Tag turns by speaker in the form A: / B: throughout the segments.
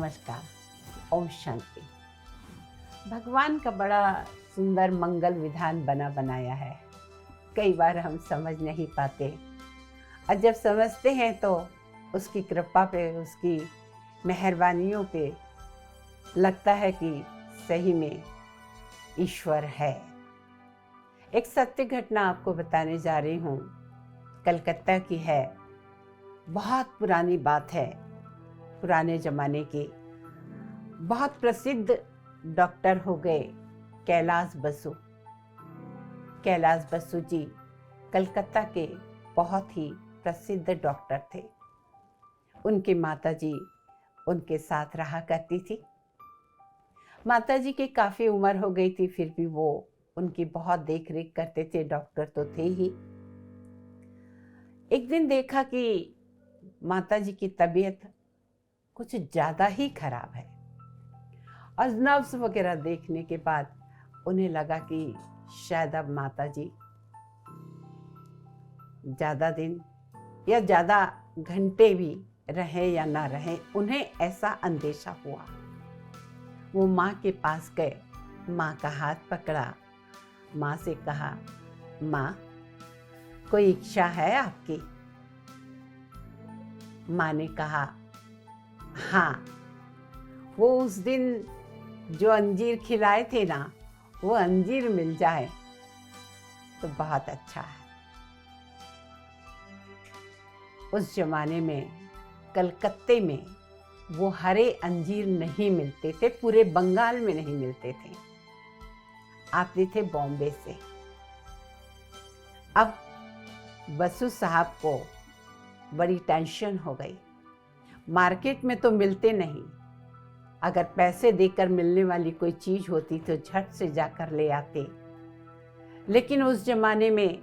A: नमस्कार। ओम शांति। भगवान का बड़ा सुंदर मंगल विधान बना बनाया है। कई बार हम समझ नहीं पाते और जब समझते हैं तो उसकी कृपा पे, उसकी मेहरबानियों पे लगता है कि सही में ईश्वर है। एक सत्य घटना आपको बताने जा रही हूँ। कलकत्ता की है, बहुत पुरानी बात है, पुराने ज़माने की। बहुत प्रसिद्ध डॉक्टर हो गए कैलाश बसु। कैलाश बसु जी कलकत्ता के बहुत ही प्रसिद्ध डॉक्टर थे। उनकी माताजी उनके साथ रहा करती थी। माताजी की काफ़ी उम्र हो गई थी, फिर भी वो उनकी बहुत देख रेख करते थे। डॉक्टर तो थे ही। एक दिन देखा कि माताजी की तबीयत कुछ ज़्यादा ही खराब है और नर्व्स वगैरह देखने के बाद उन्हें लगा कि शायद अब माताजी ज़्यादा दिन या ज़्यादा घंटे भी रहे या ना रहे, उन्हें ऐसा अंदेशा हुआ। वो माँ के पास गए, माँ का हाथ पकड़ा, माँ से कहा, माँ कोई इच्छा है आपकी? माँ ने कहा, हाँ, वो उस दिन जो अंजीर खिलाए थे ना, वो अंजीर मिल जाए तो बहुत अच्छा है। उस जमाने में कलकत्ते में वो हरे अंजीर नहीं मिलते थे, पूरे बंगाल में नहीं मिलते थे, आते थे बॉम्बे से। अब बसु साहब को बड़ी टेंशन हो गई। मार्केट में तो मिलते नहीं, अगर पैसे देकर मिलने वाली कोई चीज होती तो झट से जाकर ले आते। लेकिन उस जमाने में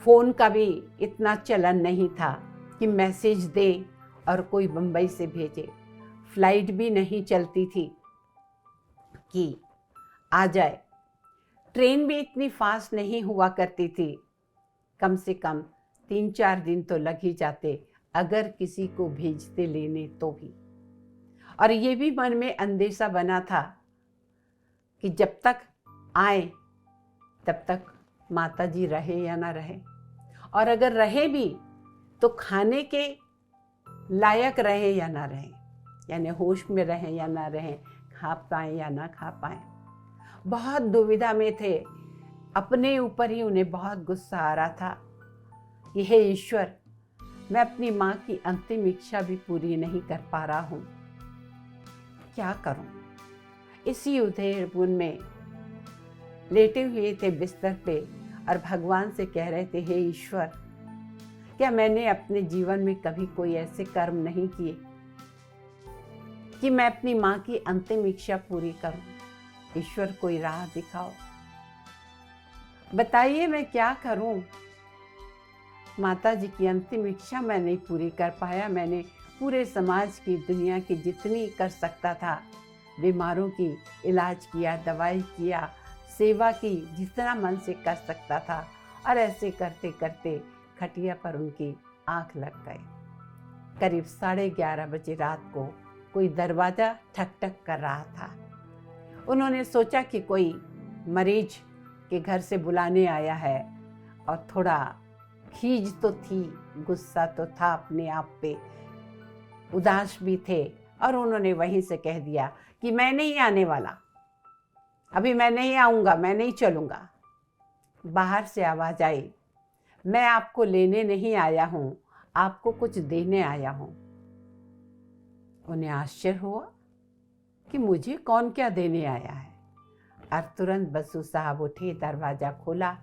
A: फोन का भी इतना चलन नहीं था कि मैसेज दे और कोई बंबई से भेजे। फ्लाइट भी नहीं चलती थी कि आ जाए। ट्रेन भी इतनी फास्ट नहीं हुआ करती थी। कम से कम 3-4 दिन तो लग ही जाते अगर किसी को भेजते लेने तो भी। और ये भी मन में अंदेशा बना था कि जब तक आए तब तक माताजी रहे या ना रहे, और अगर रहे भी तो खाने के लायक रहे या ना रहे, यानी होश में रहे या ना रहे, खा पाए या ना खा पाए। बहुत दुविधा में थे। अपने ऊपर ही उन्हें बहुत गुस्सा आ रहा था कि हे ईश्वर, मैं अपनी माँ की अंतिम इच्छा भी पूरी नहीं कर पा रहा हूँ, क्या करूं? इसी उधेड़बुन में लेटे हुए थे बिस्तर पे और भगवान से कह रहे थे, हे ईश्वर, क्या मैंने अपने जीवन में कभी कोई ऐसे कर्म नहीं किए कि मैं अपनी माँ की अंतिम इच्छा पूरी करूं? ईश्वर कोई राह दिखाओ, बताइए मैं क्या करूं? माता जी की अंतिम इच्छा मैं नहीं पूरी कर पाया। मैंने पूरे समाज की, दुनिया की जितनी कर सकता था, बीमारों की इलाज किया, दवाई किया, सेवा की, जितना मन से कर सकता था। और ऐसे करते करते खटिया पर उनकी आंख लग गई। करीब 11:30 बजे रात को कोई दरवाज़ा ठक ठक कर रहा था। उन्होंने सोचा कि कोई मरीज के घर से बुलाने आया है, और थोड़ा खीज तो थी, गुस्सा तो था अपने आप पे, उदास भी थे। और उन्होंने वहीं से कह दिया कि मैं नहीं आने वाला, अभी मैं नहीं आऊँगा, मैं नहीं चलूँगा। बाहर से आवाज़ आई, मैं आपको लेने नहीं आया हूँ, आपको कुछ देने आया हूँ। उन्हें आश्चर्य हुआ कि मुझे कौन क्या देने आया है। और तुरंत बसु साहब उठे, दरवाज़ा खोला,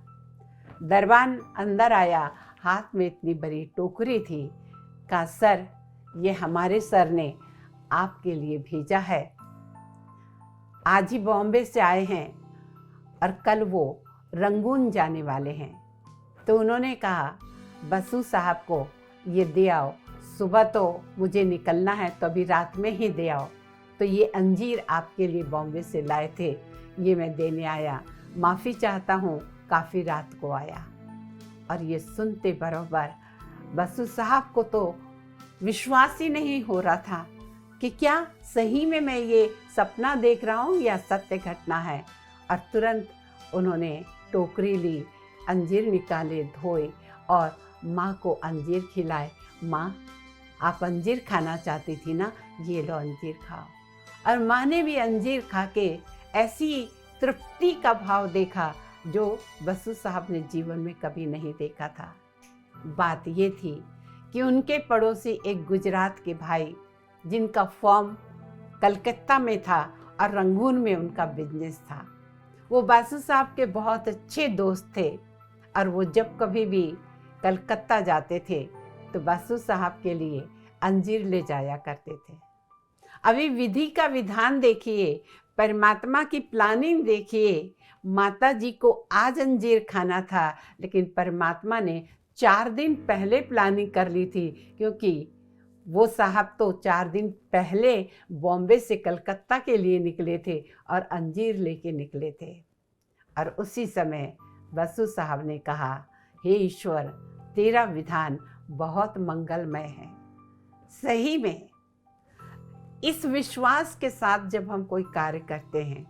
A: दरबान अंदर आया, हाथ में इतनी बड़ी टोकरी थी। कहा, सर, ये हमारे सर ने आपके लिए भेजा है। आज ही बॉम्बे से आए हैं और कल वो रंगून जाने वाले हैं। तो उन्होंने कहा, बसु साहब को ये दे आओ, सुबह तो मुझे निकलना है, तो अभी रात में ही दे आओ। तो ये अंजीर आपके लिए बॉम्बे से लाए थे, ये मैं देने आया। माफ़ी चाहता हूँ, काफ़ी रात को आया। और ये सुनते बरोबर बसु साहब को तो विश्वास ही नहीं हो रहा था कि क्या सही में मैं ये सपना देख रहा हूँ या सत्य घटना है। और तुरंत उन्होंने टोकरी ली, अंजीर निकाले, धोए और माँ को अंजीर खिलाए। माँ, आप अंजीर खाना चाहती थी ना, ये लो अंजीर खाओ। और माँ ने भी अंजीर खा के ऐसी तृप्ति का भाव देखा जो बसु साहब ने जीवन में कभी नहीं देखा था। बात ये थी कि उनके पड़ोसी एक गुजरात के भाई, जिनका फॉर्म कलकत्ता में था और रंगून में उनका बिजनेस था, वो बासु साहब के बहुत अच्छे दोस्त थे। और वो जब कभी भी कलकत्ता जाते थे तो बासु साहब के लिए अंजीर ले जाया करते थे। अभी विधि का विधान देखिए, परमात्मा की प्लानिंग देखिए। माता जी को आज अंजीर खाना था, लेकिन परमात्मा ने 4 दिन पहले प्लानिंग कर ली थी, क्योंकि वो साहब तो 4 दिन पहले बॉम्बे से कलकत्ता के लिए निकले थे और अंजीर लेके निकले थे। और उसी समय बसु साहब ने कहा, हे ईश्वर, तेरा विधान बहुत मंगलमय है। सही में इस विश्वास के साथ जब हम कोई कार्य करते हैं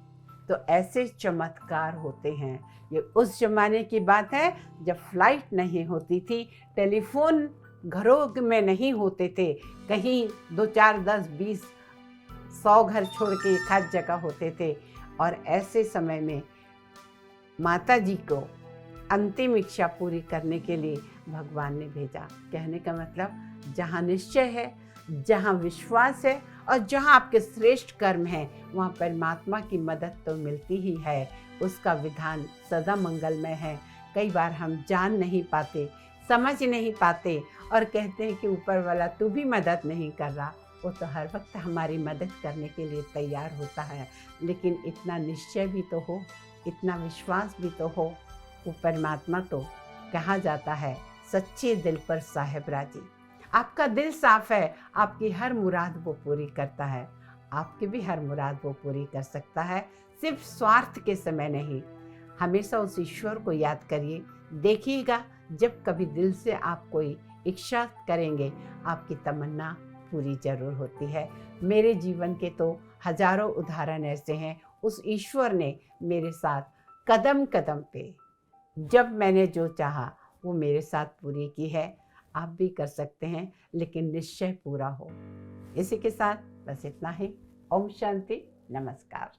A: तो ऐसे चमत्कार होते हैं। ये उस जमाने की बात है जब फ्लाइट नहीं होती थी, टेलीफोन घरों में नहीं होते थे, कहीं 2, 4, 10, 20, 100 घर छोड़ के एक आध जगह होते थे। और ऐसे समय में माता जी को अंतिम इच्छा पूरी करने के लिए भगवान ने भेजा। कहने का मतलब, जहाँ निश्चय है, जहाँ विश्वास है और जहाँ आपके श्रेष्ठ कर्म हैं, वहाँ परमात्मा की मदद तो मिलती ही है। उसका विधान सदा मंगलमय है। कई बार हम जान नहीं पाते, समझ नहीं पाते और कहते हैं कि ऊपर वाला तू भी मदद नहीं कर रहा। वो तो हर वक्त हमारी मदद करने के लिए तैयार होता है, लेकिन इतना निश्चय भी तो हो, इतना विश्वास भी तो हो। वो परमात्मा तो कहा जाता है सच्चे दिल पर साहेब राजी। आपका दिल साफ है, आपकी हर मुराद वो पूरी करता है। आपकी भी हर मुराद वो पूरी कर सकता है, सिर्फ स्वार्थ के समय नहीं। हमेशा उस ईश्वर को याद करिए। देखिएगा, जब कभी दिल से आप कोई इच्छा करेंगे, आपकी तमन्ना पूरी जरूर होती है। मेरे जीवन के तो हजारों उदाहरण ऐसे हैं। उस ईश्वर ने मेरे साथ कदम कदम पे जब मैंने जो चाहा वो मेरे साथ पूरी की है। आप भी कर सकते हैं, लेकिन निश्चय पूरा हो। इसी के साथ बस इतना ही। ओम शांति, नमस्कार।